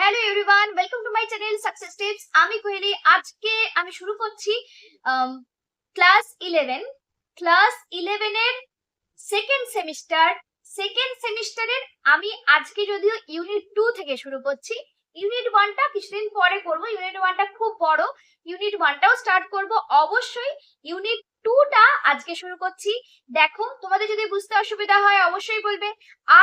Hello everyone, welcome to my channel success tips. আমি কোহেলি। আজকে আমি শুরু করছি ক্লাস 11 এর সেকেন্ড সেমিস্টারের আমি আজকে যদিও ইউনিট 2 থেকে শুরু করছি। ইউনিট 1টা কিছুদিন পরে করব। ইউনিট 1টা খুব বড়, ইউনিট 1টাও স্টার্ট করব অবশ্যই। ইউনিট 2টা আজকে শুরু করছি। দেখো, তোমাদের যদি বুঝতে অসুবিধা হয় অবশ্যই বলবে।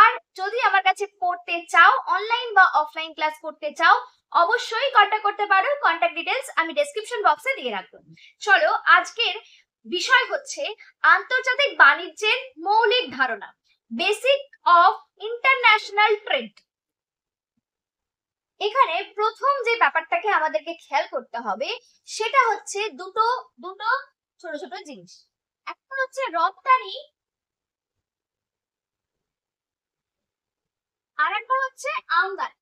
আর যদি আমার কাছে পড়তে চাও, অনলাইন বা অফলাইন ক্লাস করতে চাও, অবশ্যই কন্টাক্ট করতে পারো। কন্টাক্ট ডিটেলস আমি ডেসক্রিপশন বক্সে দিয়ে রাখবো। চলো, আজকের বিষয় হচ্ছে আন্তর্জাতিক বাণিজ্যের মৌলিক ধারণা, বেসিক অফ ইন্টারন্যাশনাল ট্রেড। এখানে প্রথম যে ব্যাপারটাকে আমাদেরকে খেয়াল করতে হবে সেটা হচ্ছে দুটো দুটো ছোট ছোট জিনিস। একটা হচ্ছে রপ্তানি, আর একটা হচ্ছে আমদানি।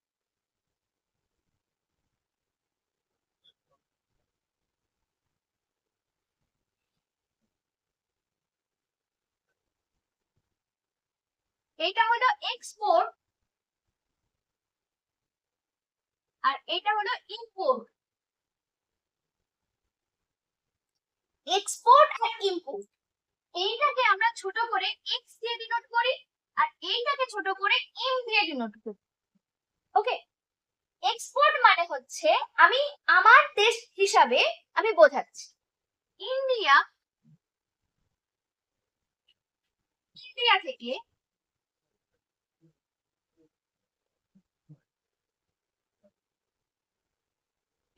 এইটা হলো এক্সপোর্ট আর এটা হলো ইম্পোর্ট। এক্সপোর্ট আর ইম্পোর্ট, এইটাকে আমরা ছোট করে এক্স দিয়ে ডিনোট করি আর এইটাকে ছোট করে এম দিয়ে ডিনোট করি। ওকে, এক্সপোর্ট মানে হচ্ছে আমি আমার দেশ হিসাবে আমি বোঝাচ্ছি। ইন্ডিয়া থেকে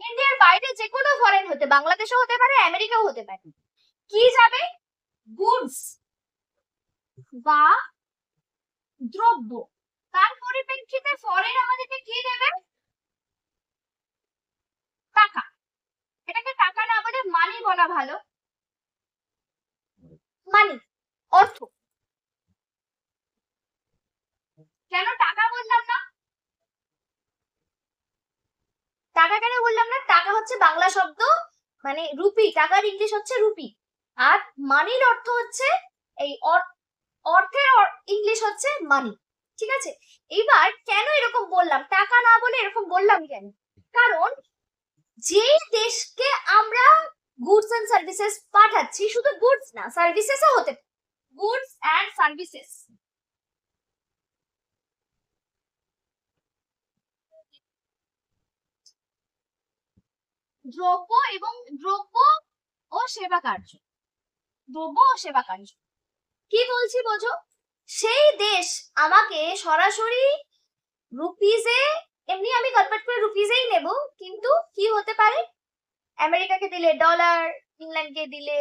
ইন্ডিয়ার বাইরে যে কোনো ফরেন হতে, বাংলাদেশও হতে পারে, আমেরিকাও হতে পারে, কি যাবে? গুডস বা দ্রব্য। তার পরিপ্রেক্ষিতে ফরেন আমাদেরকে কি দেবে? টাকা। এটাকে টাকা না বলে মানি বলা ভালো। মানি, অর্থ। কেন টাকা বললাম না? টাকা কেন বললাম না? টাকা হচ্ছে বাংলা শব্দ, মানে রুপি। টাকার ইংলিশ হচ্ছে রুপি। আর মানির অর্থ হচ্ছে এই অর্থের ইংলিশ হচ্ছে মানি। ঠিক আছে, এবার কেন এরকম বললাম, টাকা না বলে এরকম বললাম কেন? কারণ যে দেশকে আমরা গুডস এন্ড সার্ভিসেস পাঠাচ্ছি, শুধু গুডস না, সার্ভিসেসও হতে পারে। গুডস এন্ড সার্ভিসেস, দ্রব্য এবং দ্রব্য ও সেবা কার্য। দ্রব্য ও সেবা কার্য কি বলছি বোঝো? সেই দেশ আমাকে সরাসরি রুপিজে, এমনি আমি কনভার্ট করে রুপিজেই নেব, কিন্তু কি হতে পারে? আমেরিকাকে দিলে ডলার, ইংল্যান্ডকে দিলে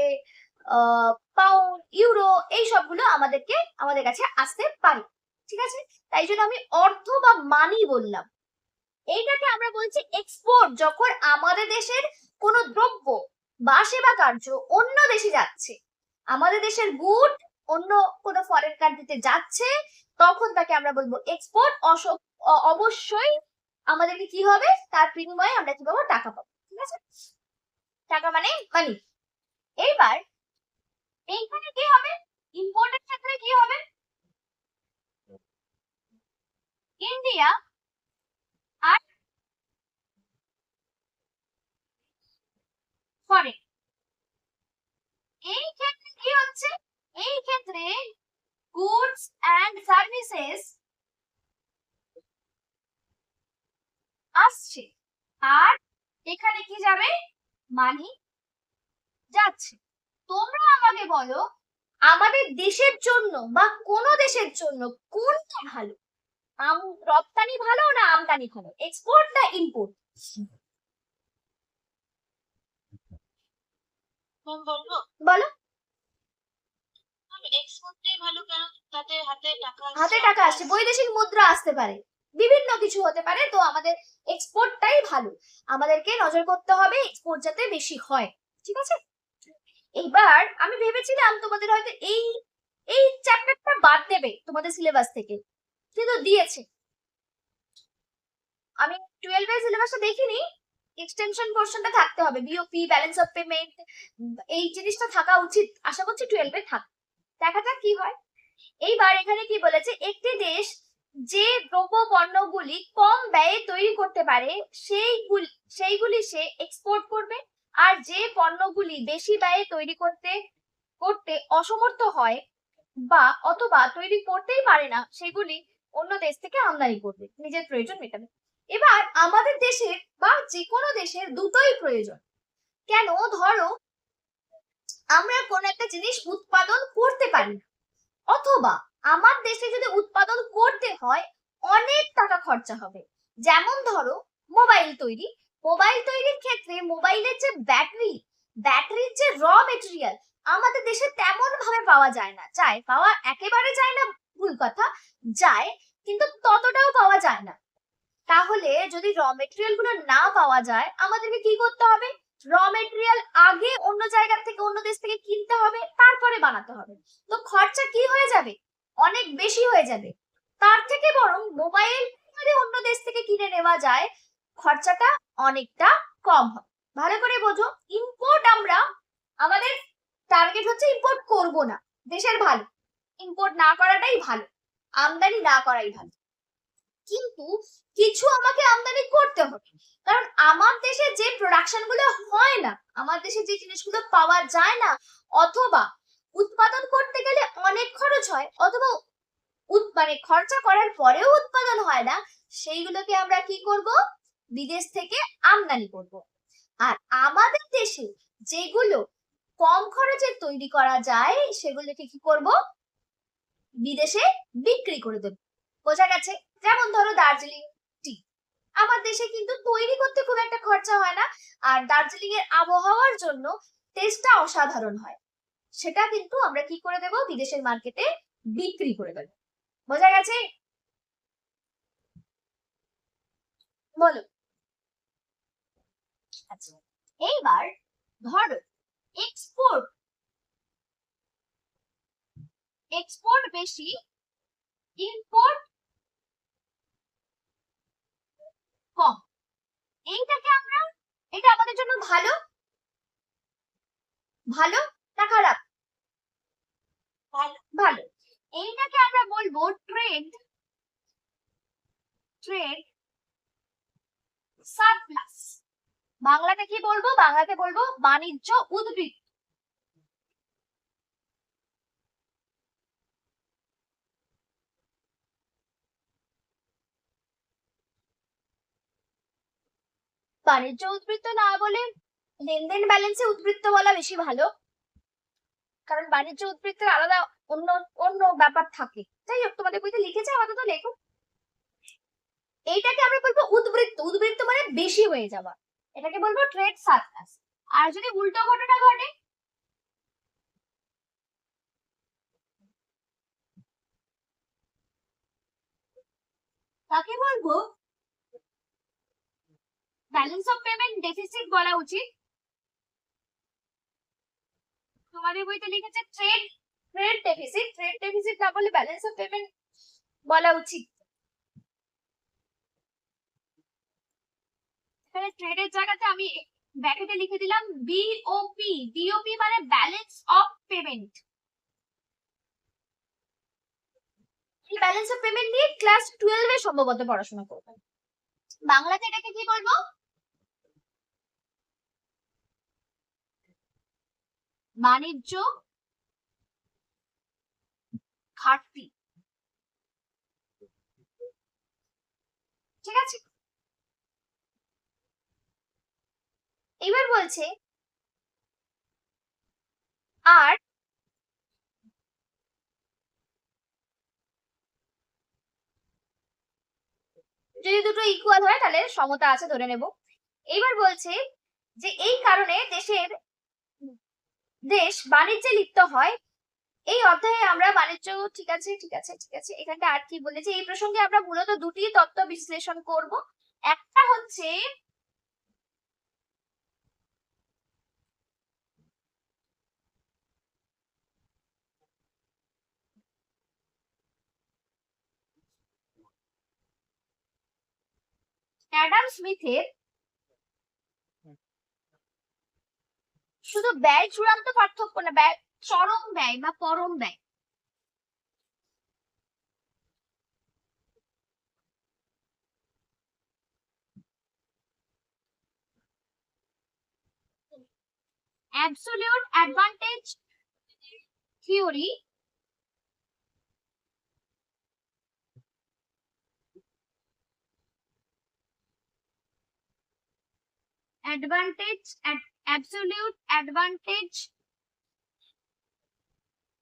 পাউন্ড, ইউরো, এই সবগুলো আমাদের কাছে আসতে পারে। ঠিক আছে, তাই জন্য আমি অর্থ বা মানি বললাম। এইটাকে আমরা বলছি এক্সপোর্ট, যখন আমাদের দেশের কোনো দ্রব্য বা সেবা কার্য অন্য দেশে যাচ্ছে, আমাদের দেশের গুড অন্য কোনো ফরেন কান্ট্রিতে যাচ্ছে, তখন তাকে আমরা বলবো এক্সপোর্ট। অবশ্যই আমাদেরকে কি হবে? তার বিনিময়ে আমরা কি পাবো? টাকা পাবো। ঠিক আছে, টাকা মানে মানি। এইবার এইখানে কি হবে? ইম্পোর্টের ক্ষেত্রে কি হবে? ইন্ডিয়া আর ফরেন, এই ক্ষেত্রে কি হচ্ছে? এই ক্ষেত্রে গুডস এন্ড সার্ভিসেস আসছে আর এখানে কি যাবে? মানি যাচ্ছে। তোমরা আমাকে বলো, আমাদের দেশের জন্য বা কোন দেশের জন্য কোনটা ভালো? রপ্তানি ভালো না আমদানি ভালো? এক্সপোর্ট না ইম্পোর্ট? বলো। এক্সপোর্টটাই ভালো, কেন? তাতে হাতে টাকা আসছে, বৈদেশিক মুদ্রা আসতে পারে, বিভিন্ন কিছু হতে পারে। তো আমাদের এক্সপোর্টটাই ভালো। আমাদেরকে নজর করতে হবে এক্সপোর্ট যাতে বেশি হয়। ঠিক আছে, এইবার আমি ভেবেছিলাম তোমাদের হয়তো এই এই চ্যাপ্টারটা বাদ দেবে তোমাদের সিলেবাস থেকে, কিন্তু দিয়েছে। আমি 12 এর সিলেবাসটা দেখিনি, এক্সটেনশন পোরশনটা থাকতে হবে, বিওপি, ব্যালেন্স অফ পেমেন্ট, এই জিনিসটা থাকা উচিত। আশা করছি 12 এ থাক, দেখা যাক কি হয়। এইবার এখানে কি বলেছে? একটি দেশ যে দ্রব্য পণ্যগুলি কম ব্যয়ে তৈরি করতে পারে সেইগুলি সে এক্সপোর্ট করবে, আর যে পণ্যগুলি বেশি ব্যয়ে তৈরি করতে করতে অসমর্থ হয় বা অথবা তৈরি করতেই পারে না সেগুলি অন্য দেশ থেকে আমদানি করবে নিজের প্রয়োজন মেটাবে। এবার আমাদের দেশের বা যে কোনো দেশের দুটোই প্রয়োজন। কেন? ধরো আমরা কোন একটা জিনিস উৎপাদন করতে পারি না, অথবা আমার দেশে যদি উৎপাদন করতে হয় অনেক টাকা খরচা হবে। যেমন ধরো মোবাইল তৈরির ক্ষেত্রে মোবাইলের যে ব্যাটারির যে র মেটেরিয়াল আমাদের দেশে তেমন ভাবে পাওয়া যায় না। পাওয়া একেবারে যায় না, ভুল কথা, যায় কিন্তু ততটাও পাওয়া যায় না। তাহলে যদি র মেটেরিয়াল গুলো না পাওয়া যায় আমাদেরকে কি করতে হবে? র মেটেরিয়াল আগে অন্য জায়গা থেকে অন্য দেশ থেকে কিনতে হবে, তারপরে বানাতে হবে। তো খরচা কি হয়ে যাবে? অনেক বেশি হয়ে যাবে। তার থেকে বরং মোবাইল যদি অন্য দেশ থেকে কিনে নেওয়া যায় খরচাটা অনেকটা কম হয়। ভালো করে বোঝো, আমাদের টার্গেট হচ্ছে ইম্পোর্ট করব না, দেশের ভালো, ইম্পোর্ট না করাটাই ভালো, আমদানি না করাই ভালো। কিন্তু কিছু আমাকে আমদানি করতে হবে, কারণ আমার দেশে যে প্রোডাকশন গুলো হয় না, আমার দেশে যে জিনিসগুলো পাওয়া যায় না, অথবা উৎপাদন করতে গেলে অনেক খরচ হয়, অথবা মানে খরচা করার পরেও উৎপাদন হয় না, সেইগুলোকে আমরা কি করব? বিদেশ থেকে আমদানি করব। আর আমাদের দেশে যেগুলো কম খরচে তৈরি করা যায় সেগুলোকে কি করব? বিদেশে বিক্রি করে দেব। বোঝা গেছে? যেমন ধরো দার্জিলিং টি, আমার দেশে কিন্তু তৈরি করতে খুব একটা খরচা হয় না, আর দার্জিলিং এর আবহাওয়ার জন্য টেস্টটা অসাধারণ হয়, সেটা কিন্তু আমরা কি করে দেব? বিদেশের মার্কেটে বিক্রি করে দেব। বোঝা গেছে? বলো। আচ্ছা, এইবার ধরো এক্সপোর্ট এক্সপোর্ট বেশি, ইম্পোর্ট কম, এইটাকে আমরা, এটা আমাদের জন্য ভালো ভালো না খারাপ? ভালো। এইটাকে আমরা বলবো ট্রেড ট্রেড সারপ্লাস। বাংলাতে কি বলবো? বাংলাতে বলবো বাণিজ্য উদ্বৃত্ত। বাণিজ্য উদ্বৃত্ত না বলে লেনদেন ব্যালেন্সে উদ্বৃত্ত বলা বেশি ভালো, কারণ বাণিজ্য উদ্বৃত্তের আলাদা অন্য অন্য ব্যাপার থাকে। যাই হোক, তোমাদের বইতে লিখেছে, আপাতত লেখো। এইটাকে আমরা বলবো উদ্বৃত্ত। উদ্বৃত্ত মানে বেশি হয়ে যাওয়া, এটাকে বলবো ট্রেড সারপ্লাস। আর যদি উল্টো ঘটনা ঘটে, তাকে বলবো ব্যালেন্স অফ পেমেন্ট ডেফিসিট বলা উচিত। তোমাদের বইতে লিখেছে trade trade deficit. Trade deficit না বলে ব্যালেন্স অফ পেমেন্ট বলা উচিত। এখানে ট্রেডের জায়গাতে আমি ব্র্যাকেটে লিখে দিলাম বিওপি। বিওপি মানে ব্যালেন্স অফ পেমেন্ট। এই ব্যালেন্স অফ পেমেন্ট নিয়ে ক্লাস 12 এ সম্ভবত পড়াশোনা করবেন। বাংলাতে এটাকে কি বলবো? বাণিজ্য ঘাটতি। ঠিক আছে, এবার বলছে আর যদি দুটো ইকুয়াল হয় তাহলে সমতা আছে ধরে নেব। এবার বলছে যে এই কারণে দেশ বাণিজ্যে লিপ্ত হয়। এই অধ্যায়ে আমরা বাণিজ্য, ঠিক আছে ঠিক আছে ঠিক আছে, এখানটা আর কি বলেছে? এই প্রসঙ্গে আমরা মূলত দুটি তত্ত্ব বিশ্লেষণ করব। একটা হচ্ছে অ্যাডাম স্মিথের শুধু ব্যয় চূড়ান্ত পার্থক্য না, ব্যয় চরম ব্যয় বা পরম ব্যয়। Absolute advantage theory absolute advantage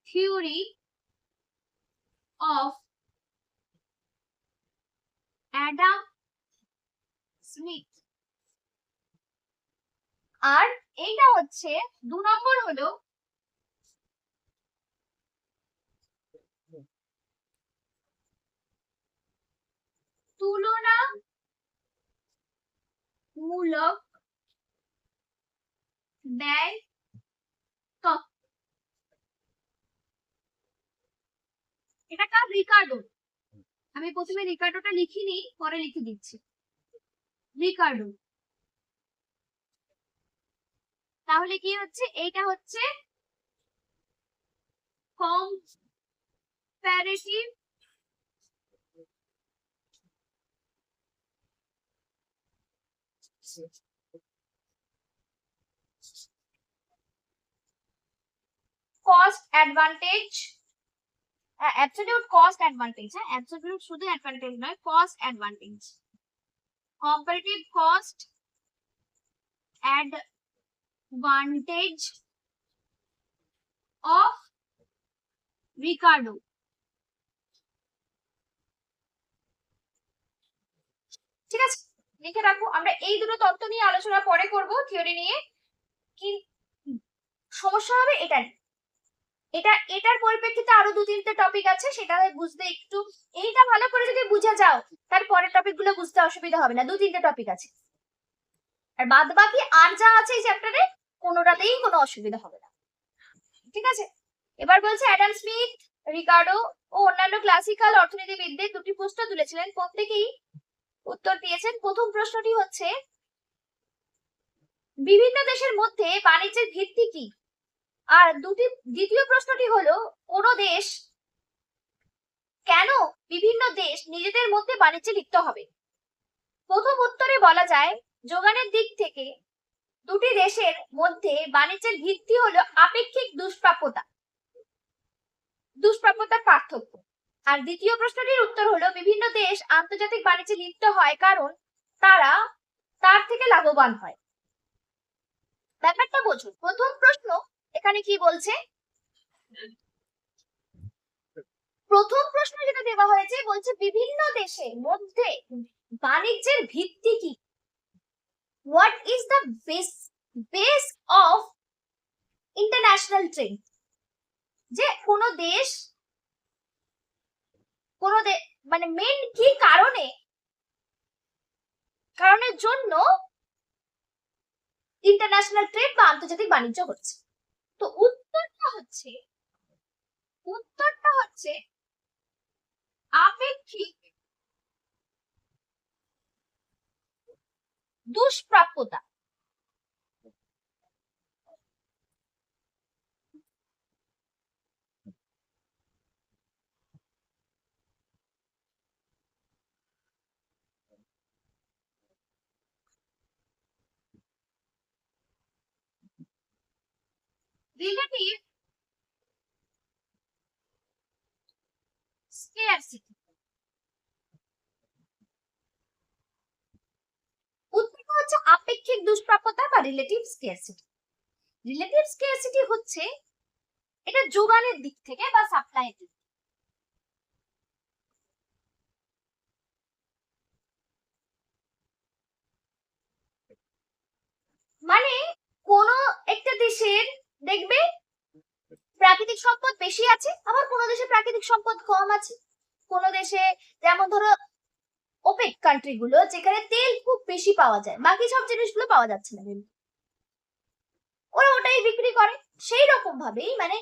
theory of Adam Smith। আর এইটা হচ্ছে 2 নম্বর হলো তুলনামূলক ব্যয় তত্ত্ব। এটা কার? রিকার্ডো। আমি প্রথমে রিকার্ডোটা লিখিনি, পরে লিখে দিচ্ছি। রিকার্ডো। তাহলে কি হচ্ছে? এইটা হচ্ছে comparative cost advantage, absolute cost advantage, হ্যাঁ absolute শুধু advantage নয়, cost advantage, comparative cost advantage of Ricardo। ঠিক আছে, লিখে রাখবো। আমরা এই দুটো তত্ত্ব নিয়ে আলোচনা পরে করব, থিওরি নিয়ে। কি সমস্যা হবে এটা নিয়ে, এটার পরিপ্রেক্ষিতে আরো 2-3টে টপিক আছে, সেটা বুঝতে একটু, এইটা ভালো করে যদি বুঝে যাও তার পরের টপিক গুলো বুঝতে অসুবিধা হবে না। 2-3টে টপিক আছে, আর বাদ বাকি আর যা আছে এই চ্যাপ্টারে কোনোটাতেই কোনো অসুবিধা হবে না। ঠিক আছে, এবার বলছে অ্যাডাম স্মিথ, রিকার্ডো ও অন্যান্য ক্লাসিক্যাল অর্থনীতিবিদদের 2টি প্রশ্ন তুলেছিলেন, প্রত্যেকেই উত্তর দিয়েছেন। প্রথম প্রশ্নটি হচ্ছে, বিভিন্ন দেশের মধ্যে বাণিজ্যের ভিত্তি কি? আর দ্বিতীয় প্রশ্নটি হলো, কোন দেশ, কেন বিভিন্ন দেশ নিজেদের মধ্যে বাণিজ্যে লিপ্ত হবে? প্রথম উত্তরে বলা যায়, যোগানের দিক থেকে দুটি দেশের মধ্যে বাণিজ্যের ভিত্তি হলো আপেক্ষিক দুষ্প্রাপ্যতার পার্থক্য। আর দ্বিতীয় প্রশ্নটির উত্তর হলো, বিভিন্ন দেশ আন্তর্জাতিক বাণিজ্যে লিপ্ত হয় কারণ তারা তার থেকে লাভবান হয়। ব্যাপারটা বোঝো। প্রথম প্রশ্ন এখানে কি বলছে? প্রথম প্রশ্ন যেটা দেওয়া হয়েছে, বলছে বিভিন্ন দেশের মধ্যে বাণিজ্যের ভিত্তি কি? What is the base of international trade? যে কোনো দেশ মানে মেন কি কারণের জন্য ইন্টারন্যাশনাল ট্রেড বা আন্তর্জাতিক বাণিজ্য হচ্ছে। তো উত্তরটা হচ্ছে আপেক্ষিক দুষ্প্রাপ্যতা। Relative scarcity. উত্তরটা হচ্ছে আপেক্ষিক দুষ্প্রাপ্যতা বা রিলেটিভ স্কেয়ারসিটি। রিলেটিভ স্কেয়ারসিটি হচ্ছে এটা যোগানের দিক থেকে বা সাপ্লাইয়ের দিক থেকে। মানে কোন একটা দেশের দেখবে প্রাকৃতিক সম্পদ বেশি আছে, আবার কোন দেশে প্রাকৃতিক সম্পদ কম আছে। কোন দেশে, যেমন ধরো ওপেক কান্ট্রি গুলো, যেখানে তেল খুব বেশি পাওয়া যায়, বাকি সব জিনিসগুলো পাওয়া যাচ্ছে না, ওরা ওটাই বিক্রি করে। সেই রকম ভাবেই মানে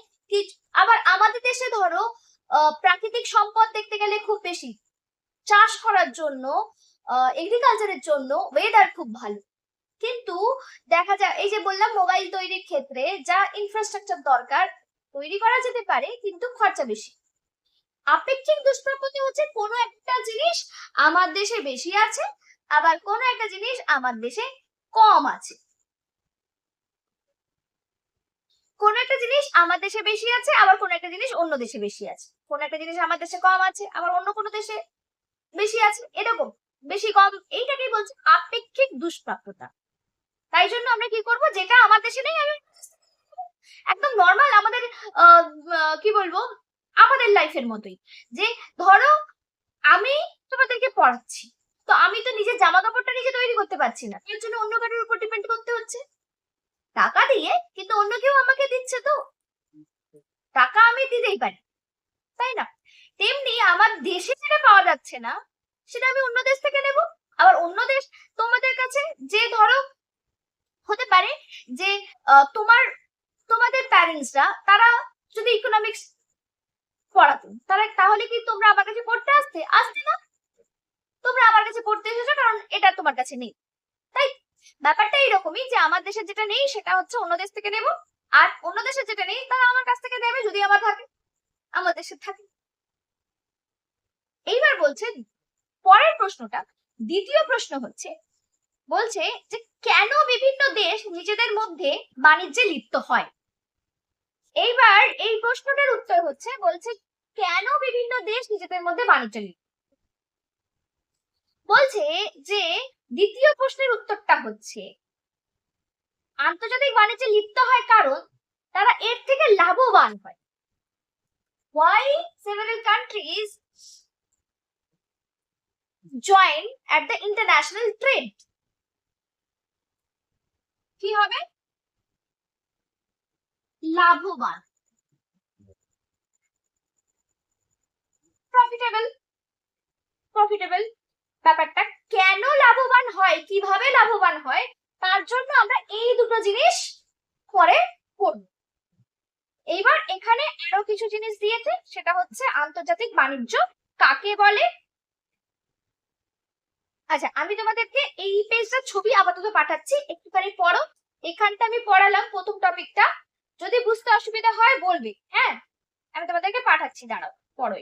আবার আমাদের দেশে ধরো প্রাকৃতিক সম্পদ দেখতে গেলে খুব বেশি, চাষ করার জন্য, এগ্রিকালচারের জন্য ওয়েদার খুব ভালো, কিন্তু দেখা যায় এই যে বললাম মোবাইল তৈরির ক্ষেত্রে যা ইনফ্রাস্ট্রাকচার দরকার তৈরি করা যেতে পারে, কিন্তু খরচা বেশি। আপেক্ষিক দুষ্প্রাপ্যতা হচ্ছে কোনো একটা জিনিস আমার দেশে বেশি আছে, আবার কোনো একটা জিনিস আমার দেশে কম আছে। কোন একটা জিনিস আমার দেশে বেশি আছে, আবার কোন একটা জিনিস অন্য দেশে বেশি আছে, কোন একটা জিনিস আমার দেশে কম আছে, আবার অন্য কোনো দেশে বেশি আছে, এরকম বেশি কম, এইটাকেই বলছে আপেক্ষিক দুষ্প্রাপ্যতা। তাই জন্য আমরা কি করব, যেটা আমার দেশে নেই আমি একদম নর্মাল আমাদের কি বলবো আমাদের লাইফের মতোই, যে ধরো আমি তোমাদেরকে পড়াচ্ছি, তো আমি তো নিজের জামা কাপড়টা নিজে তৈরি করতে পারছি না, এর জন্য অন্য কারোর উপর ডিপেন্ড করতে হচ্ছে টাকা দিয়ে, কিন্তু অন্য কেউ আমাকে দিচ্ছে, তো টাকা আমি দিতেই পারি, তাই না? তেমনি আমার দেশে যেটা পাওয়া যাচ্ছে না সেটা আমি অন্য দেশ থেকে নেব। আবার অন্য দেশ তোমাদের কাছে, যে ধরো হতে পারে যে তোমাদের প্যারেন্টসরা তারা যদি ইকোনমিক্স পড়াতো, তাহলে কি তোমরা আমার কাছে পড়তে আসতে না? তোমরা আমার কাছে পড়তে এসেছো কারণ এটা তোমার কাছে নেই, তাই ব্যাপারটা এইরকমই, যে আমার দেশে যেটা নেই সেটা হচ্ছে অন্য দেশ থেকে নেব, আর অন্য দেশে যেটা নেই তারা আমার কাছ থেকে নেবে যদি আমার থাকে, আমার দেশে থাকে। এইবার বলছে পরের প্রশ্নটা, দ্বিতীয় প্রশ্ন হচ্ছে, বলছে যে কেন বিভিন্ন দেশ নিজেদের মধ্যে বাণিজ্যে লিপ্ত হয়। এইবার এই প্রশ্নটার উত্তর হচ্ছে, বলছে কেন বিভিন্ন দেশ নিজেদের মধ্যে বাণিজ্যে লিপ্ত, বলছে যে দ্বিতীয় প্রশ্নের উত্তরটা হচ্ছে আন্তর্জাতিক বাণিজ্যে লিপ্ত হয় কারণ তারা এর থেকে লাভবান হয়। Why several countries join at the international trade? কি হবে? লাভবান, প্রফিটেবল, প্রফিটেবল। ব্যাপারটা কেন লাভবান হয়, কিভাবে লাভবান হয়, তার জন্য আমরা এই দুটো জিনিস পরে পড়ব। এইবার এখানে আরো কিছু জিনিস দিয়েছে, সেটা হচ্ছে আন্তর্জাতিক বাণিজ্য কাকে বলে। আচ্ছা, আমি তোমাদেরকে এই পেজটার ছবি আপাতত পাঠাচ্ছি, একটুখানি পড়ো। এখানটা আমি পড়ালাম প্রথম টপিকটা, যদি বুঝতে অসুবিধা হয় বলবে, হ্যাঁ? আমি তোমাদেরকে পাঠাচ্ছি, দাঁড়াও, পড়ো।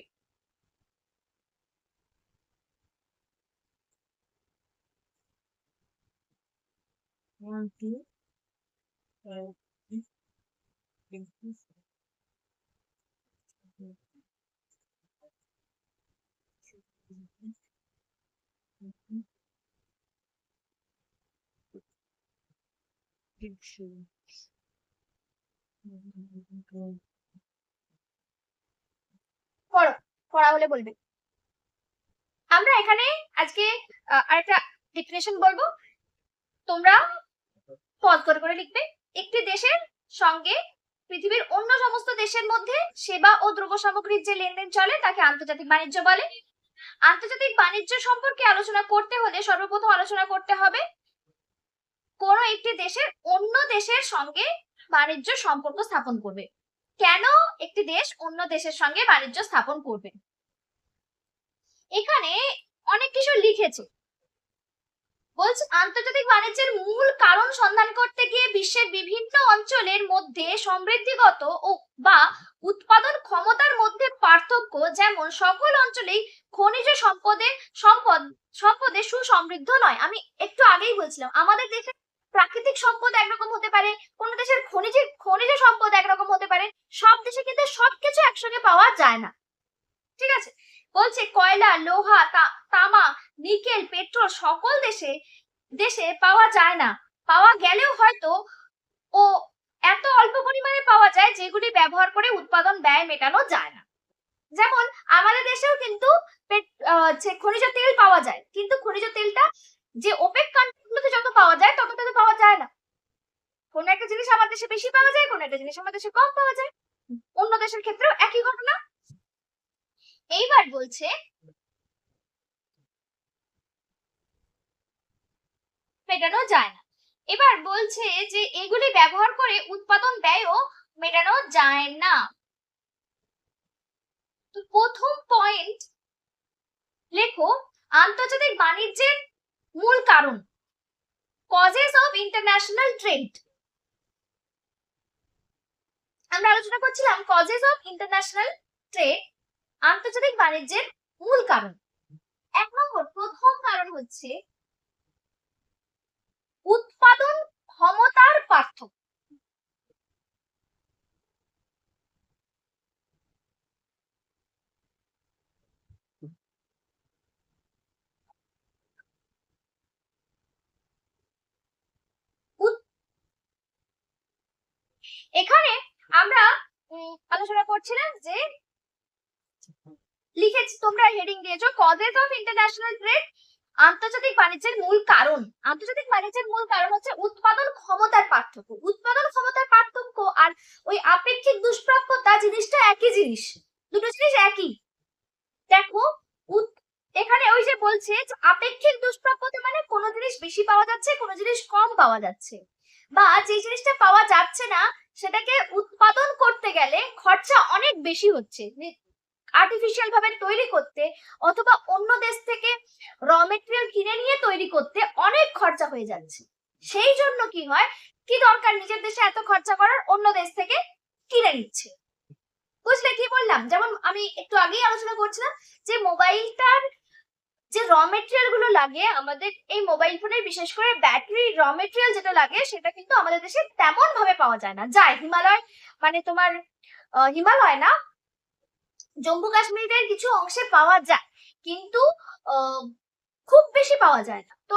পড়ো, পড়া হলে বলবে। আমরা এখানে আজকে আরেকটা ডেফিনেশন বলবো, তোমরা পজ করে লিখবে। একটি দেশের সঙ্গে পৃথিবীর অন্য সমস্ত দেশের মধ্যে সেবা ও দ্রব্য সামগ্রীর যে লেনদেন চলে তাকে আন্তর্জাতিক বাণিজ্য বলে। আন্তর্জাতিক বাণিজ্য সম্পর্কে আলোচনা করতে হলে সর্বপ্রথম আলোচনা করতে হবে কোন একটি দেশের অন্য দেশের সঙ্গে বাণিজ্য সম্পর্ক স্থাপন করবে। কেন একটি দেশ অন্য দেশের সঙ্গে বাণিজ্য স্থাপন করবে, এখানে অনেক কিছু লিখেছে। বলছে আন্তর্জাতিক বাণিজ্যের মূল কারণ সন্ধান করতে গিয়ে বিশ্বের বিভিন্ন অঞ্চলের মধ্যে সমৃদ্ধিগত ও বা উৎপাদন ক্ষমতার মধ্যে পার্থক্য, যেমন সকল অঞ্চলেই খনিজ সম্পদে সুসমৃদ্ধ নয়। আমি একটু আগেই বলছিলাম আমাদের দেশে প্রাকৃতিক সম্পদ একরকম হতে পারে, কোন দেশের খনিজ সম্পদ একরকম হতে পারে, সব দেশে কিন্তু সবকিছু একসঙ্গে পাওয়া যায় না, ঠিক আছে? বলছে কয়লা, লোহা, তামা, নিকেল, পেট্রোল সকল দেশে পাওয়া যায় না, পাওয়া গেলেও হয়তো ও এত অল্প পরিমাণে পাওয়া যায় যেগুলি ব্যবহার করে উৎপাদন ব্যয় মেটানো যায় না। যেমন আমাদের দেশেও কিন্তু খনিজ তেল পাওয়া যায়, কিন্তু খনিজ তেলটা যে ওপেক কান্ট্রিগুলোতে যত পাওয়া যায় ততটা তো পাওয়া যায় না। কোন একটা জিনিস আমার দেশে বেশি পাওয়া যায়, কোন একটা জিনিস আমার দেশে কম পাওয়া যায়, অন্য দেশের ক্ষেত্রেও একই ঘটনা। এইবার বলছে মেটানো যায় না। এবার বলছে যে এগুলি ব্যবহার করে উৎপাদন ব্যয়ও মেটানো যায় না। তো প্রথম পয়েন্ট লেখো আন্তর্জাতিক বাণিজ্যের মূল কারণ, কজেস অফ ইন্টারন্যাশনাল ট্রেড। আমরা আলোচনা করছিলাম কজেস অফ ইন্টারন্যাশনাল ট্রেড, আন্তর্জাতিক বাণিজ্যের মূল কারণ। এক নম্বর, প্রথম কারণ হচ্ছে উৎপাদন ক্ষমতার পার্থক্য। এখানে আমরা আলোচনা করছিলাম যে লিখেছি, তোমরা হেডিং দিয়েছো কজেস অফ ইন্টারন্যাশনাল ট্রেড, আন্তর্জাতিক বাণিজ্যের মূল কারণ। আন্তর্জাতিক বাণিজ্যের মূল কারণ হচ্ছে উৎপাদন ক্ষমতার পার্থক্য। উৎপাদন ক্ষমতার পার্থক্য আর ওই আপেক্ষিক দুষ্প্রাপ্যতা জিনিসটা একই জিনিস, দুটো জিনিস একই। দেখো এখানে ওই যে বলছে আপেক্ষিক দুষ্প্রাপ্যতা মানে কোনো জিনিস বেশি পাওয়া যাচ্ছে, কোনো জিনিস কম পাওয়া যাচ্ছে, বা যে জিনিসটা পাওয়া যাচ্ছে না সেটাকে উৎপাদন করতে গেলে খরচা অনেক বেশি হচ্ছে, আর্টিফিশিয়াল ভাবে তৈরি করতে অথবা অন্য দেশ থেকে র মেটেরিয়াল কিনে নিয়ে তৈরি করতে অনেক খরচা হয়ে যাচ্ছে। সেই জন্য কি হয়, কি দরকার নিজের দেশে এত খরচা করার, অন্য দেশ থেকে কিনে নিচ্ছে। বুঝলে কি বললাম? যেমন আমি একটু আগেই আলোচনা করছিলাম যে মোবাইলটার যে র মেটেরিয়াল গুলো লাগে আমাদের এই মোবাইল ফোনের, বিশেষ করে ব্যাটারি র মেটেরিয়াল যেটা লাগে সেটা কিন্তু আমাদের দেশে তেমন ভাবে পাওয়া যায় না। যায় হিমালয়, মানে তোমার হিমালয় না, জম্মু কাশ্মীরের কিছু অংশে পাওয়া যায়, কিন্তু খুব বেশি পাওয়া যায় না। তো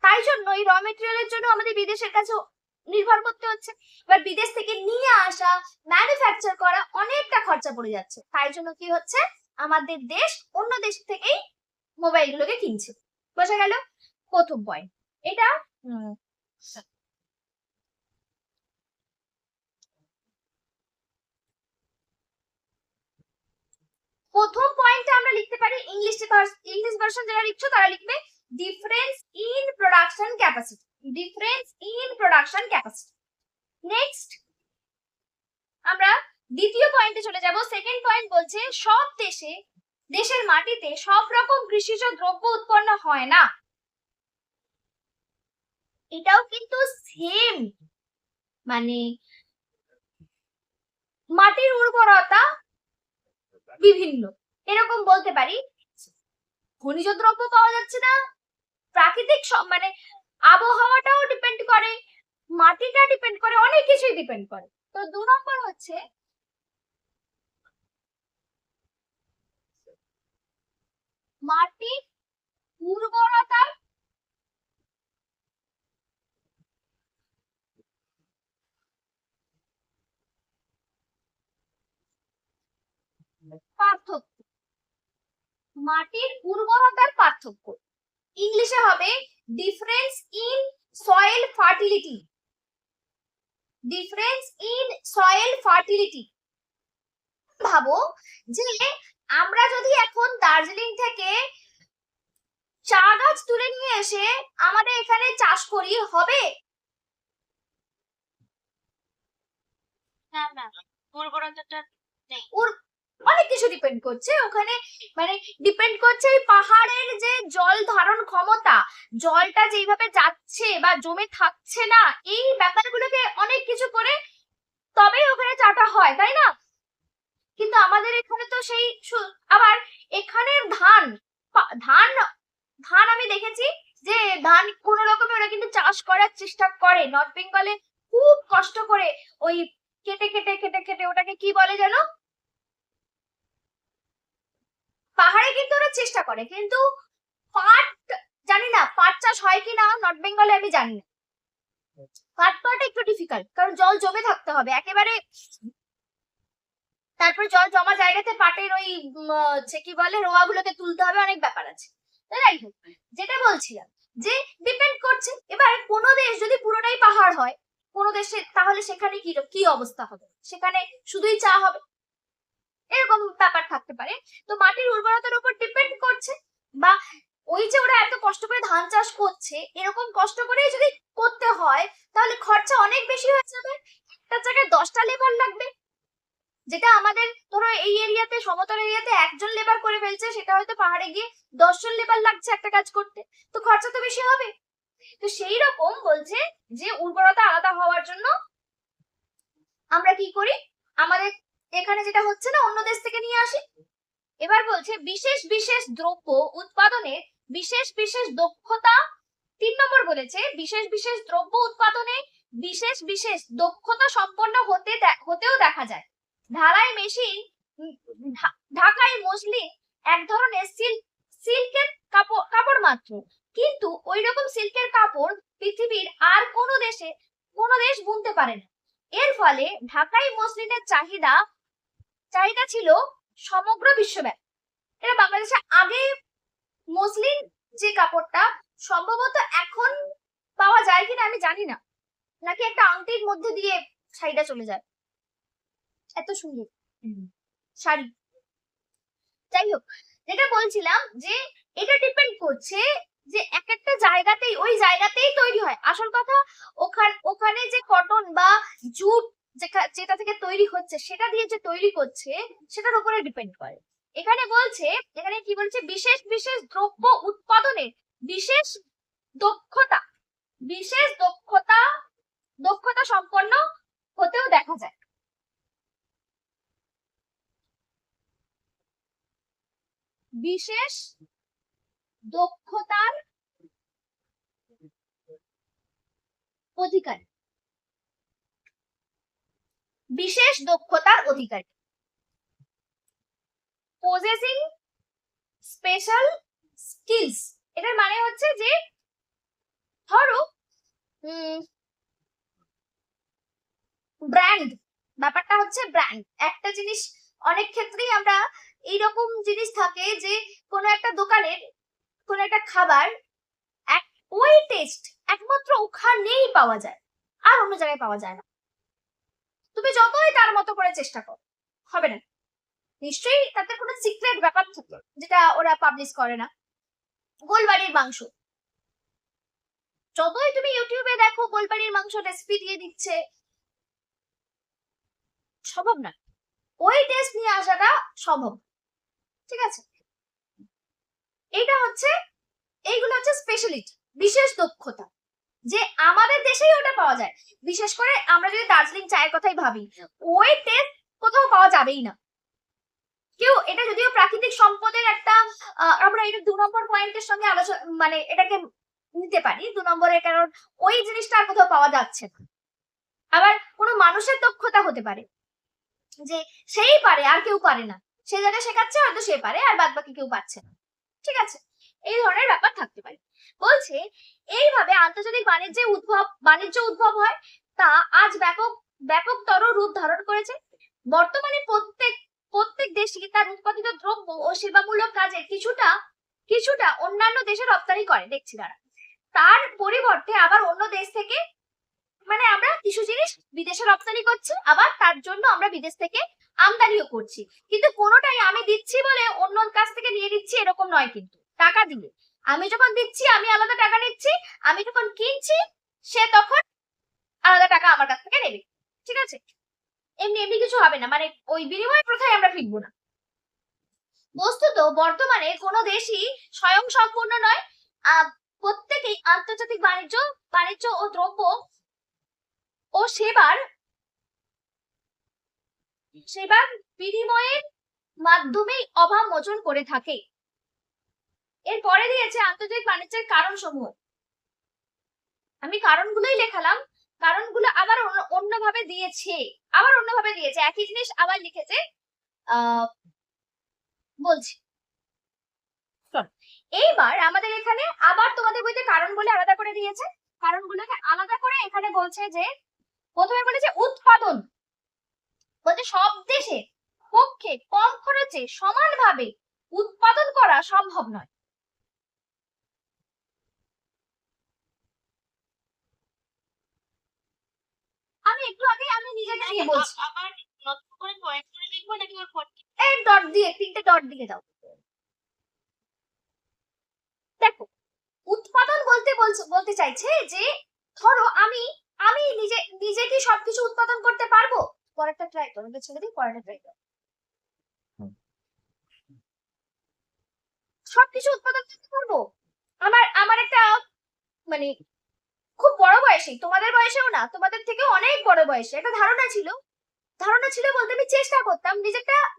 তাই জন্য এই র মেটেরিয়ালের জন্য আমাদের বিদেশের কাছে নির্ভর করতে হচ্ছে। এবার বিদেশ থেকে নিয়ে আসা, ম্যানুফ্যাকচার করা অনেকটা খরচা পড়ে যাচ্ছে। তাই জন্য কি হচ্ছে, আমাদের দেশ অন্য দেশ থেকেই মোবাইল গুলোকে কিনছে। বোঝা গেল প্রথম পয়েন্ট এটা। প্রথম পয়েন্টটা আমরা লিখতে পারি ইংলিশ ভার্সন যারা লিখছো তারা লিখবে difference in production capacity. Difference in production capacity. Next আমরা দ্বিতীয় পয়েন্টে চলে যাব। সেকেন্ড পয়েন্ট বলছে সব দেশের মাটিতে সব রকম কৃষিজ দ্রব্য উৎপন্ন হয় না। এটাও কিন্তু সেম, মানে মাটির উর্বরতা বিভিন্ন, এরকম বলতে পারি। খনিজ দ্রব্য পাওয়া যাচ্ছে না, প্রাকৃতিক মানে আবহাওয়াটাও ডিপেন্ড করে, মাটিটা ডিপেন্ড করে, অনেক কিছুই ডিপেন্ড করে। তো 2 নম্বর হচ্ছে মাটির উর্বরতার পার্থক্য। মাটির উর্বরতার পার্থক্য ইংলিশে হবে difference in soil fertility. Difference in soil fertility. ভাবো যে আমরা যদি এখন দার্জিলিং থেকে চা গাছ তুলে নিয়ে এসে আমাদের এখানে চাষ করি, হবে? না, উর্বরতাটা নেই। অনেক কিছু ডিপেন্ড করছে ওখানে, মানে ডিপেন্ড করছে পাহাড়ের যে জল ধারণ ক্ষমতা, জলটা যেইভাবে যাচ্ছে বা জমে থাকছে না, এই ব্যাপারগুলোকে অনেক কিছু করে তবেই ওখানে চাটা হয়, তাই না? কিন্তু আমাদের এখানে তো সেই আবার এখানের ধান ধান ধান আমি দেখেছি যে ধান কোনো রকমে ওরা কিন্তু চাষ করার চেষ্টা করে। নর্থ বেঙ্গলে খুব কষ্ট করে ওই কেটে কেটে কেটে কেটে, ওটাকে কি বলে জানো, পাহাড়ে কিন্তু ওরা চেষ্টা করে, কিন্তু পাট জানি না পাট চাষ হয় কিনা নর্থ বেঙ্গলে, আমি জানি না। পাট পাট একটু ডিফিকাল্ট, কারণ জল জমে থাকতে হবে একেবারে, তারপরে জল জমা জায়গাতে পাটের ওই কি বলে রোয়া গুলোকে তুলতে হবে, অনেক ব্যাপার আছে। যাই হোক, যেটা বলছিলাম যে ডিপেন্ড করছে। এবার কোন দেশ যদি পুরোটাই পাহাড় হয় কোন দেশে, তাহলে সেখানে কি অবস্থা হবে, সেখানে শুধুই চা হবে, এরকম ব্যাপার থাকতে পারে। তো মাটির উর্বরতার উপর ডিপেন্ড করছে, বা ওই যে ওরা এত কষ্ট করে ধান চাষ করছে, এরকম কষ্ট করে যদি করতে হয় তাহলে খরচা অনেক বেশি হয়ে যাবে। একটা জায়গায় 10টা লেবার লাগবে, যেটা আমাদের ধরো এই এরিয়াতে, সমতল এরিয়াতে একজন লেবার করে ফেলছে, সেটা হয়তো পাহাড়ে গিয়ে 10 জন লেবার লাগছে একটা কাজ করতে, তো খরচা তো বেশি হবে। তো সেই রকম বলছে যে উর্বরতা আলাদা হওয়ার জন্য আমরা কি করি, আমাদের এখানে যেটা হচ্ছে না অন্য দেশ থেকে নিয়ে আসি। এবার বলছে বিশেষ বিশেষ দ্রব্য উৎপাদনে বিশেষ বিশেষ দক্ষতা। 3 নম্বর বলেছে বিশেষ বিশেষ দ্রব্য উৎপাদনে বিশেষ বিশেষ দক্ষতা সম্পন্ন হতেও দেখা যায়। ঢালাই মেশিন, ঢাকাই মসলিন এক ধরনের সিল্কের কাপড় মাত্র, কিন্তু ওই রকম সিল্কের কাপড় পৃথিবীর আর কোনো দেশ বুনতে পারে না। এর ফলে ঢাকাই মসলিনের চাহিদা ছিল সমগ্র বিশ্বব্যাপী। এটা বাংলাদেশে আগে মসলিন যে কাপড়টা সম্ভবত এখন পাওয়া যায় কিনা আমি জানি না, নাকি একটা আংটির মধ্যে দিয়ে শাড়িটা চলে যায়, এত সুন্দর শাড়ি। যাই হোক, যেটা বলছিলাম যে এটা ডিপেন্ড করছে যে এক একটা জায়গাতেই ওই জায়গাতেই তৈরি হয়। আসল কথা ওখানে যে কটন বা জুট যেটা থেকে তৈরি হচ্ছে সেটা দিয়ে যে তৈরি করছে সেটার উপরে ডিপেন্ড করে। এখানে কি বলছে, বিশেষ বিশেষ দ্রব্য উৎপাদনের বিশেষ দক্ষতা সম্পন্ন হতেও দেখা যায়। বিশেষ দক্ষতার অধিকারী, পজেসিং স্পেশাল স্কিলস। এটার মানে হচ্ছে যে ধরো ব্র্যান্ড, ব্যাপারটা হচ্ছে ব্র্যান্ড। একটা জিনিস অনেক ক্ষেত্রেই আমরা এইরকম জিনিস থাকে যে কোনো একটা দোকানের কোনো একটা খাবার ওই টেস্ট একমাত্র ওখানেই পাওয়া যায়, আর অন্য জায়গায় পাওয়া যায় না। তুমি যতই তার মতো করে চেষ্টা করো হবে না, নিশ্চয়ই তাতে কোনো সিক্রেট ব্যাপার থাকে যেটা ওরা পাবলিশ করে না। গোলবাড়ির মাংস, যতই তুমি ইউটিউবে দেখো গোলবাড়ির মাংস রেসিপি দিয়ে দিচ্ছে, সম্ভব না ওই টেস্ট নিয়ে আসাটা সম্ভব। ঠিক আছে, এইগুলো হচ্ছে স্পেশালিটি, বিশেষ দক্ষতা, যে আমাদের দেশেই ওটা পাওয়া যায়। বিশেষ করে আমরা যদি দার্জিলিং চায়ের কথাই ভাবি, ওই টেস্ট কোথাও পাওয়া যাবেই না। কেউ এটা যদিও প্রাকৃতিক সম্পদের একটা আমরা এটা 2 নম্বর পয়েন্টের সঙ্গে আলোচনা মানে এটাকে নিতে পারি 2 নম্বরে, কারণ ওই জিনিসটা আর কোথাও পাওয়া যাচ্ছে না। আবার কোনো মানুষের দক্ষতা হতে পারে যে সেই পারে আর কেউ পারে না, সে জায়গায় শেখাচ্ছে হয়তো সে পারে আর বাদ বাকি কেউ পারছে না। ঠিক আছে, এই ধরনের ব্যাপার থাকতে পারে। বলছে এইভাবে আন্তর্জাতিক বাণিজ্য উদ্ভব হয়, তা আজ ব্যাপকতর রূপ ধারণ করেছে। বর্তমানে প্রত্যেক দেশই তার উৎপাদিত দ্রব্য ও সেবামূলক কাজে কিছুটা অন্যান্য দেশে রপ্তানি করে, দেখছি তারা তার পরিবর্তে আবার অন্য দেশ থেকে, মানে আমরা কিছু জিনিস বিদেশে রপ্তানি করছি, আবার তার জন্য আমরা বিদেশ থেকে আমদানিও করছি, কিন্তু কোনোটাই আমি দিচ্ছি বলে অন্য কাছ থেকে নিয়ে নিচ্ছি এরকম নয়। কিন্তু টাকা দিয়ে আমি যখন দিচ্ছি আমি আলাদা টাকা নিচ্ছি, আমি যখন কিনছি সে তখন আলাদা টাকা আমার কাছ থেকে নেবে। ঠিক আছে, এমনি কিছু হবে না, মানে ওই বিনিময় প্রথায় আমরা ফিরবো না। বস্তুত বর্তমানে কোনো দেশই স্বয়ং সম্পূর্ণ নয়, প্রত্যেকেই আন্তর্জাতিক বাণিজ্য ও দ্রব্য ও সেবার বিনিময়ের মাধ্যমেই অভাব মোচন করে থাকে। এরপরে দিয়েছে আন্তর্জাতিক বাণিজ্যের কারণ সমূহ। আমি কারণগুলোই লেখালাম, কারণগুলো আবার অন্যভাবে দিয়েছে, একই জিনিস আবার লিখেছে। বলছি এইবার আমাদের এখানে আবার তোমাদের বইতে কারণ বলে আলাদা করে দিয়েছে, কারণগুলোকে আলাদা করে এখানে বলছে যে প্রথমে বলেছে উৎপাদন, বলছে সব দেশের পক্ষে কম খরচে সমানভাবে উৎপাদন করা সম্ভব নয়। আমি একটু আগে আমি নিজে নিজে বলছি, আবার নতুন করে পয়েন্ট করে লিখবো নাকি ওর পর এই ডট দিয়ে 3টে ডট দিয়ে দাও। দেখো উৎপাদন বলতে চাইছে যে ধরো আমি নিজে কি সবকিছু উৎপাদন করতে পারবো? পরেরটা ট্রাই করো, ছেড়ে দিই, পরেরটা ট্রাই করো। সবকিছু উৎপাদন করতে পারবো? আমার একটা মানে খুব বড় বয়সে, তোমাদের বয়সেও না, তোমাদের থেকে অনেক বড় বয়সে একটা ধারণা ছিল বলতে আমি চেষ্টা করতাম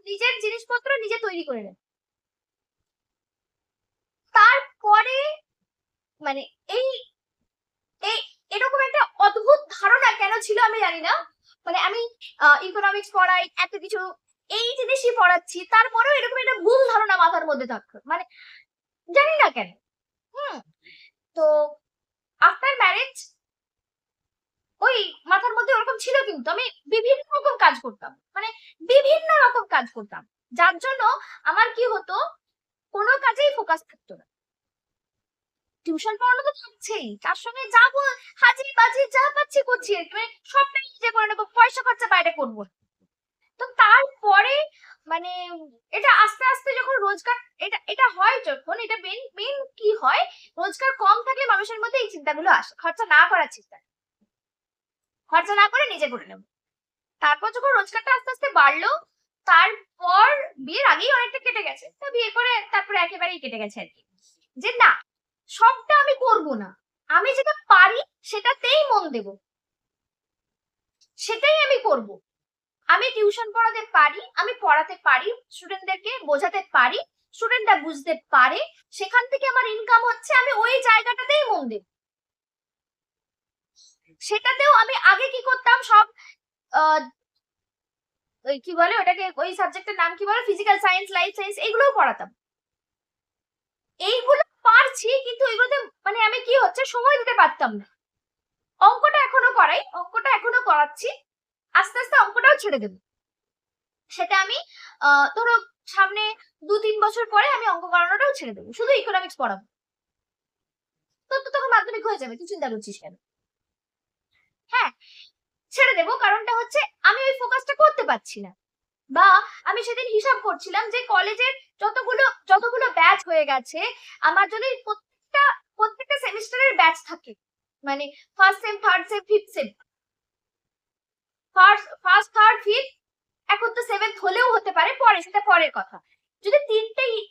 নিজের জিনিসপত্র নিজে তৈরি করে নেব। তারপরে মানে এই এরকম একটা অদ্ভুত ধারণা কেন ছিল আমি জানি না, মানে আমি ইকোনমিক্স পড়াই, এত কিছু এই জিনিসই পড়াচ্ছি, তারপরেও এরকম একটা ভুল ধারণা মাথার মধ্যে থাকতো, মানে জানি না কেন। তো আফটার ম্যারেজ ওই মাথার মধ্যে ওরকম ছিল কিন্তু আমি বিভিন্ন রকম কাজ করতাম, মানে বিভিন্ন রকম কাজ করতাম, যার জন্য আমার কি হতো, কোনো কাজেই ফোকাস থাকতো না। টিউশন পড়ানো তো থাকছেই, তার সঙ্গে যাবো হাজি বাজি যা পাচ্ছি করছি, মানে সবটাই নিজে করে নেবো, পয়সা খরচা বাইরে করবো। তো তারপরে মানে এটা আস্তে আস্তে যখন রোজগার এটা এটা হয়, যখন এটা মেন মেন কি হয়, রোজগার কম থাকলে মানুষের মধ্যে এই চিন্তাগুলো আসে, খরচা না করার চিন্তা, খরচা না করে নিজে করে নেবো। তারপর যখন রোজগারটা আস্তে আস্তে বাড়লো, তারপর বিয়ের আগেই অনেকটা কেটে গেছে, তো বিয়ে করে তারপরে একেবারেই কেটে গেছে আর কি, যে না সবটা আমি করব না, আমি যেটা পারি সেটাতেই মন দেব, সেটাই আমি করব। আমি টিউশন পড়াতে পারি, আমি পড়াতে পারি, স্টুডেন্টদেরকে বোঝাতে পারি, স্টুডেন্টরা বুঝতে পারে, সেখান থেকে আমার ইনকাম হচ্ছে, আমি ওই জায়গাটাতেই মন দেব। সেটাতেও আমি আগে কি করতাম, সব কি বলে ওটাকে, ওই সাবজেক্টের নাম কি বলে, ফিজিক্যাল সায়েন্স, লাইফ সায়েন্স, এইগুলোও পড়াতাম। এইগুলো পারছি, কিন্তু এগুলোতে মানে আমি কি হচ্ছে সময় দিতে পারতাম না। অঙ্কটা এখনো করাই, অঙ্কটা এখনো করাচ্ছি, আস্তে আস্তে অঙ্কটাও ছেড়ে দেবো। সেটা আমি ধরো সামনে 2-3 বছর পরে আমি অঙ্ক করানোটাও ছেড়ে দেবো, শুধু ইকোনমিক্স পড়াবো। তো তখন মাধ্যমিক হয়ে যাবে, তুই চিন্তা করছিস কেন? হ্যাঁ, ছেড়ে দেবো, কারণটা হচ্ছে আমি ওই ফোকাসটা করতে পারছি না। বা আমি সেদিন হিসাব করছিলাম যে কলেজের যতগুলো ব্যাচ হয়ে গেছে, আমার যদি প্রত্যেকটা সেমিস্টারের ব্যাচ থাকে, মানে first same, third same, fifth same, first third fifth, এখন তো সেভেন্থ হলেও হতে পারে পরে, সেটা পরের কথা। যদি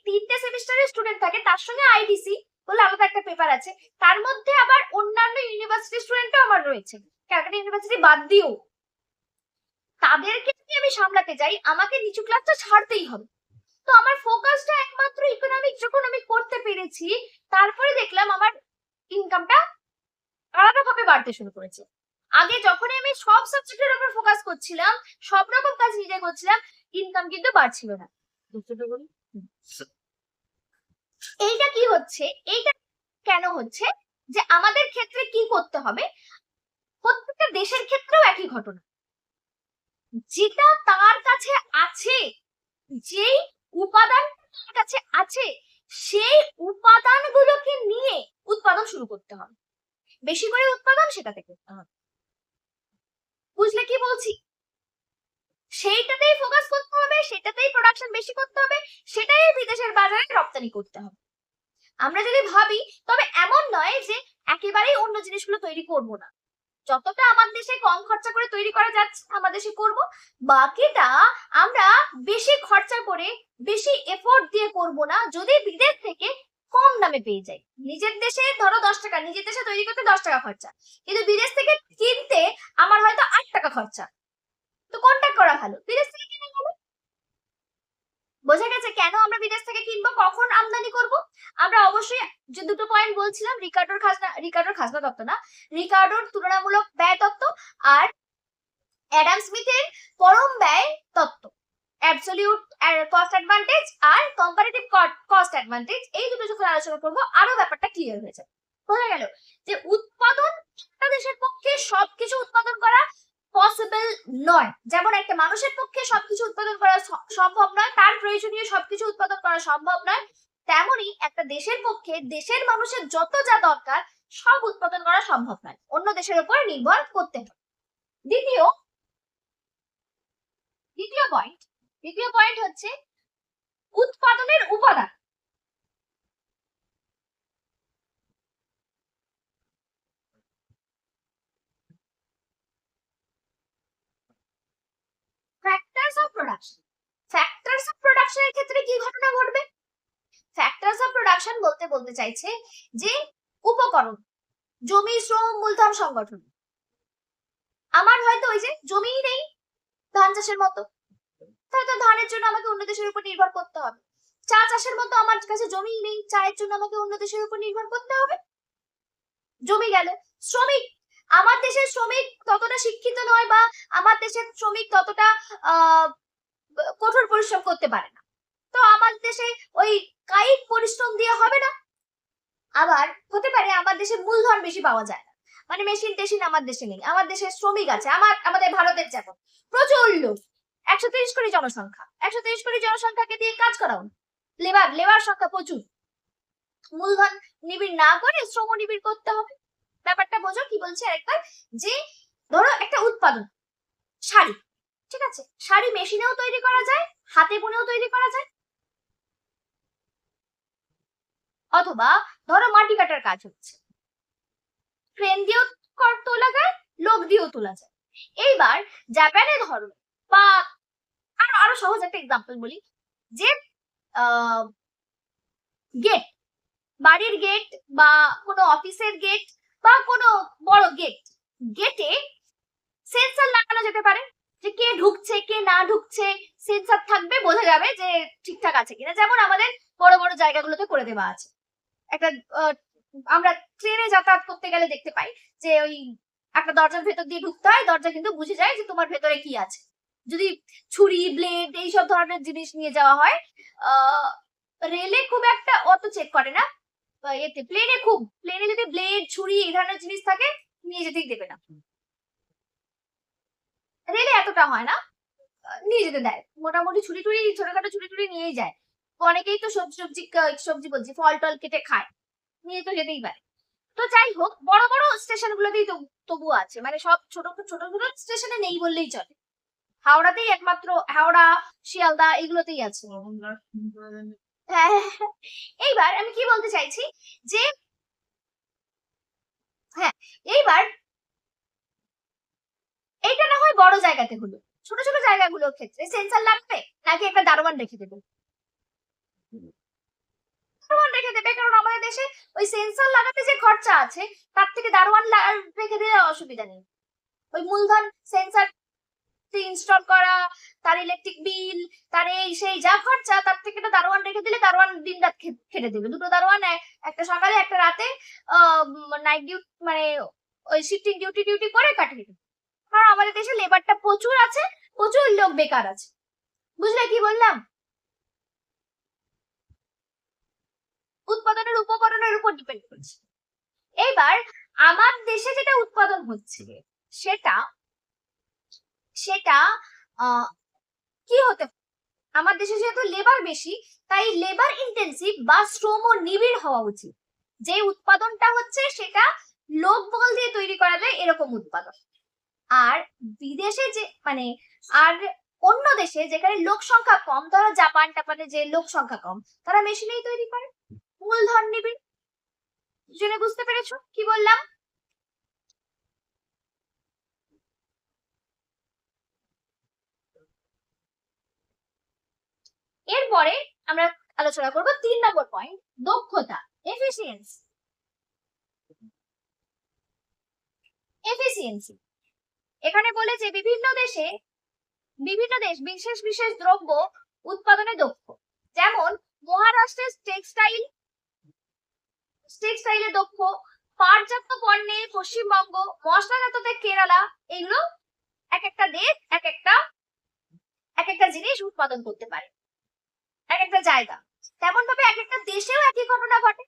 তিনটে সেমিস্টারের স্টুডেন্ট থাকে, তার সঙ্গে আইডিসি বলে আলাদা একটা পেপার আছে, তার মধ্যে আবার অন্যান্য ইউনিভার্সিটির স্টুডেন্টও আমার রয়েছে, ক্যালকাটা ইউনিভার্সিটি বাদ দিয়েও, তাদেরকে যদি আমি সামলাতে যাই, আমাকে নিচু ক্লাসটা ছাড়তেই হবে। তো আমার ফোকাসটা একমাত্র ইকোনমিক যখন আমি করতে পেরেছি, তারপরে দেখলাম আমার ইনকামটা আলাদাভাবে বাড়তে শুরু করেছে। আগে যখনই আমি সব সাবজেক্টের উপর ফোকাস করছিলাম, সব রকম কাজ নিজে করছিলাম, ইনকাম কিন্তু বাড়ছিল না। এইটা কি হচ্ছে, এইটা কেন হচ্ছে, যে আমাদের ক্ষেত্রে কি করতে হবে, প্রত্যেকটা দেশের ক্ষেত্রেও একই ঘটনা, যেটা তার কাছে আছে, যেই উপাদান তার কাছে আছে, সেই উপাদানগুলোকে নিয়ে উৎপাদন শুরু করতে হবে, বেশি করে উৎপাদন সেটাতে করতে হবে। বুঝলে কি বলছি? সেইটাতেই ফোকাস করতে হবে, সেটাতেই প্রোডাকশন বেশি করতে হবে, সেটাই বিদেশের বাজারে রপ্তানি করতে হবে। আমরা যদি ভাবি, তবে এমন নয় যে একেবারেই অন্য জিনিসগুলো তৈরি করব না, যতটা আমার দেশে কম খরচা করে তৈরি করা যাচ্ছে আমার দেশে করব, বাকিটা আমরা বেশি খরচা করে বেশি এফোর্ট দিয়ে করব না, যদি বিদেশ থেকে কম দামে পেয়ে যাই। নিজের দেশে ধরো 10 টাকা, নিজের দেশে তৈরি করতে 10 টাকা খরচা, কিন্তু বিদেশ থেকে কিনতে আমার হয়তো 8 টাকা খরচা, তো কোনটা করা ভালো? বিদেশ থেকে কিনে ভালো। বোঝা গেছে কেন আমরা বিদেশ থেকে কিনবো, কখন আমদানি করব? আমরা অবশ্যই যে দুটো পয়েন্ট বলছিলাম, রিকার্ডোর খাজনা তত্ত্ব না, রিকার্ডোর তুলনামূলক ব্যয় তত্ত্ব, আর অ্যাডাম স্মিথের পরম ব্যয় তত্ত্ব, অ্যাবসলিউট কস্ট অ্যাডভান্টেজ আর কম্পারেটিভ কস্ট অ্যাডভান্টেজ, এই দুটো যখন আলোচনা করবো আরো ব্যাপারটা ক্লিয়ার হয়ে যাবে। বোঝা গেল যে উৎপাদন, একটা দেশের পক্ষে সবকিছু উৎপাদন করা পসিবল নয়, যেমন একটা মানুষের পক্ষে সবকিছু উৎপাদন করা সম্ভব নয়, তার প্রয়োজনীয় সবকিছু উৎপাদন করা সম্ভব নয়, তেমনি একটা দেশের পক্ষে দেশের মানুষের যত যা দরকার সব উৎপাদন করা সম্ভব নয়, অন্য দেশের উপর নির্ভর করতে হবে। দ্বিতীয় পয়েন্ট হচ্ছে উৎপাদনের উপাদান। Factors of production. Factors of প্রোডাকশনের ক্ষেত্রে কি ঘটনা ঘটবে? ফ্যাক্টরস অফ প্রোডাকশন বলতে চাইছে যে উপকরণ, জমি, শ্রম, মূলধন, সংগঠন। আমার হয়তো ওই যে জমিই নেই ধান চাষের মতো, হয়তো ধানের জন্য আমাকে অন্য দেশের উপর নির্ভর করতে হবে। চা চাষের মতো আমার কাছে জমি নেই, চায়ের জন্য আমাকে অন্য দেশের উপর নির্ভর করতে হবে। জমি গেল। শ্রমিক, আমার দেশের শ্রমিক ততটা শিক্ষিত নয়, বা আমার দেশের শ্রমিক ততটা কঠোর পরিশ্রম করতে পারে না, তো আমার দেশে ওই কায়িক পরিশ্রম দিয়ে হবে না। আবার হতে পারে আমার দেশে মূলধন বেশি পাওয়া যায় না, মানে মেশিন টেশিন আমার দেশে নেই, আমার দেশে শ্রমিক আছে, আমাদের ভারতের যেমন প্রচুর লোক, 130 কোটি জনসংখ্যা, 130 কোটি জনসংখ্যাকে দিয়ে কাজ করাও, লেবার সংখ্যা প্রচুর, মূলধন নিবিড় না করে শ্রম নিবিড় করতে হবে। ব্যাপারটা বোঝো কি বলছি আরেকবার, যে ধরো একটা উৎপাদন শাড়ি, ঠিক আছে, শাড়ি মেশিনেও তৈরি করা যায়, হাতে বুনেও তৈরি করা যায়, অথবা ধরো মাটি কাটার কাজ হচ্ছে, ক্রেন দিয়েও তোলা যায়, লোক দিয়েও তোলা যায়। এইবার জাপানে ধরো, বা আরো সহজ একটা এক্সাম্পল বলি, যে গেট, বাড়ির গেট বা কোনো অফিসের গেট বা কোনো বড় গেটে সেন্সর লাগানো যেতে পারে, যে কে ঢুকছে কে না ঢুকছে, সেন্সর থাকবে, বোঝা যাবে যে ঠিকঠাক আছে কিনা। যেমন আমাদের বড় বড় জায়গাগুলোতে করে দেওয়া আছে। একটা আমরা ট্রেনে যাতায়াত করতে গেলে দেখতে পাই যে ওই একটা দরজার ভেতর দিয়ে ঢুকতে হয়, দরজা কিন্তু বুঝে যায় যে তোমার ভেতরে কি আছে। যদি ছুরি ব্লেড এইসব ধরনের জিনিস নিয়ে যাওয়া হয়, রেলে খুব একটা অত চেক করে না, এতে প্লেনে যদি ব্লেড ছুরি এই ধরনের জিনিস থাকে নিয়ে যেতেই দেবে না, রেলে এতটা হয় না, নিয়ে যেতে দেয়, মোটামুটি ছুরি টুরি ছোটখাটো ছুরি টুরি নিয়েই যায়। অনেকেই তো সবজি বলছি ফল টল কেটে খায়, নিয়ে তো যেতেই পারে। তো যাই হোক, বড় বড় স্টেশন গুলোতেই তবু আছে, মানে সব ছোট ছোট ছোট স্টেশনে নেই বললেই চলে। হাওড়াতেই একমাত্র, হাওড়া শিয়ালদা এগুলোতেই আছে। হ্যাঁ, এইবার আমি কি বলতে চাইছি, যে হ্যাঁ, এইবার এইটা না হয় বড় জায়গাতে হলো, ছোট ছোট জায়গাগুলোর ক্ষেত্রে সেন্সর লাগবে নাকি একটা দারোয়ান রেখে দেবে? দারোয়ান রেখে দেবে, কারণ আমাদের দেশে ওই সেন্সর লাগাতে যে খরচা আছে তার থেকে দারোয়ান রেখে দিলে অসুবিধা নেই। ওই মূলধন সেন্সর ইনস্টল করা, তার ইলেকট্রিক বিল, তার এই সেই যা খরচা, তার থেকে তো দারোয়ান রেখে দিলে দারোয়ান দিন রাত খেটে দেবে, দুটো দারোয়ান, একটা সকালে একটা রাতে নাইট ডিউটি, মানে ওই শিফটিং ডিউটি করে কাটিয়ে দেবে। কারণ আমাদের দেশে লেবারটা প্রচুর আছে, প্রচুর লোক বেকার আছে। বুঝলে কি বললাম? উৎপাদনের উপকরণের উপর ডিপেন্ড করছে। এবার আমার দেশে যেটা উৎপাদন হচ্ছে সেটা সেটা কি হতে, আমার দেশে যেহেতু লেবার বেশি, তাই লেবার ইন্টেন্সিভ বা শ্রম নিবিড় হওয়া উচিত। যে উৎপাদনটা হচ্ছে সেটা লোক বল দিয়ে তৈরি করা যায় এরকম উৎপাদন। আর বিদেশে যে মানে আর অন্য দেশে যেখানে লোক সংখ্যা কম, ধরো জাপানে যে লোক সংখ্যা কম, তারা মেশিনেই তৈরি করে, মূলধন নিবিড়। জেনে বুঝতে পেরেছো কি বললাম? এরপরে আমরা আলোচনা করব 3 নম্বর পয়েন্ট, দক্ষতা, এফিসিয়েন্সি। এফিসিয়েন্সি এখানে বলে যে বিভিন্ন দেশ বিশেষ বিশেষ দ্রব্য উৎপাদনে দক্ষ। যেমন মহারাষ্ট্রের টেক্সটাইলে দক্ষ, পাটজাত পণ্যে পশ্চিমবঙ্গ, মশলাজাততে কেরালা। এগুলো এক একটা দেশ এক একটা জিনিস উৎপাদন করতে পারে, এক একটা জায়গা। তেমন ভাবে এক একটা দেশেও একই ঘটনা ঘটে,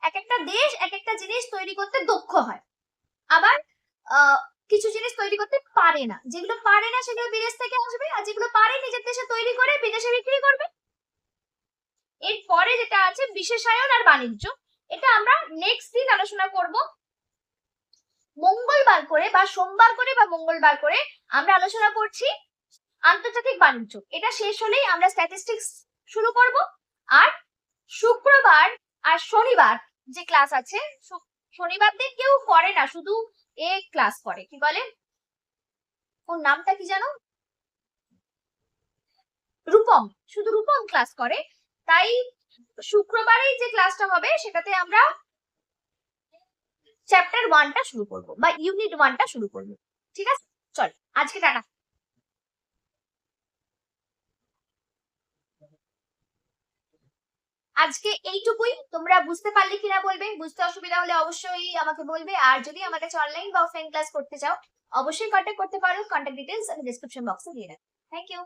এক একটা দেশ এক একটা জিনিস তৈরি করতে দক্ষ হয়, আবার কিছু জিনিস তৈরি করতে পারে না, যেগুলো পারে না সেগুলো বিদেশ থেকে আসবে, আর যেগুলো পারে নিজের দেশে তৈরি করে বিদেশে বিক্রি করবে। এরপরে যেটা আছে বিশেষায়ন আর বাণিজ্য, এটা আমরা নেক্সট দিন আলোচনা করব। মঙ্গলবার করে বা সোমবার করে বা মঙ্গলবার করে আমরা আলোচনা করছি আন্তর্জাতিক বাণিজ্য। এটা শেষ হলেই আমরা স্ট্যাটিস্টিক্স শুরু করব। আর শুক্রবার আর শনিবার যে ক্লাস আছে, শনিবার দিন কেউ করে না, শুধু ক্লাস করে, কি বলে ওর নামটা কি জানো, রূপম, শুধু রূপম ক্লাস করে। তাই শুক্রবারেই যে ক্লাসটা হবে সেটাতে আমরা চ্যাপ্টার 1টা শুরু করব বা ইউনিট 1টা শুরু করব। ঠিক আছে, চল আজকে টাটা। আজকে এইটুকুই। তোমরা বুঝতে পারলে কিনা বলবে, বুঝতে অসুবিধা হলে অবশ্যই আমাকে বলবে। আর যদি আমার কাছে অনলাইন বা অফলাইন ক্লাস করতে চাও অবশ্যই কন্ট্যাক্ট করতে পারো, কন্ট্যাক্ট ডিটেইলস আমি ডেসক্রিপশন বক্সে দিয়ে রাখবো। Thank you.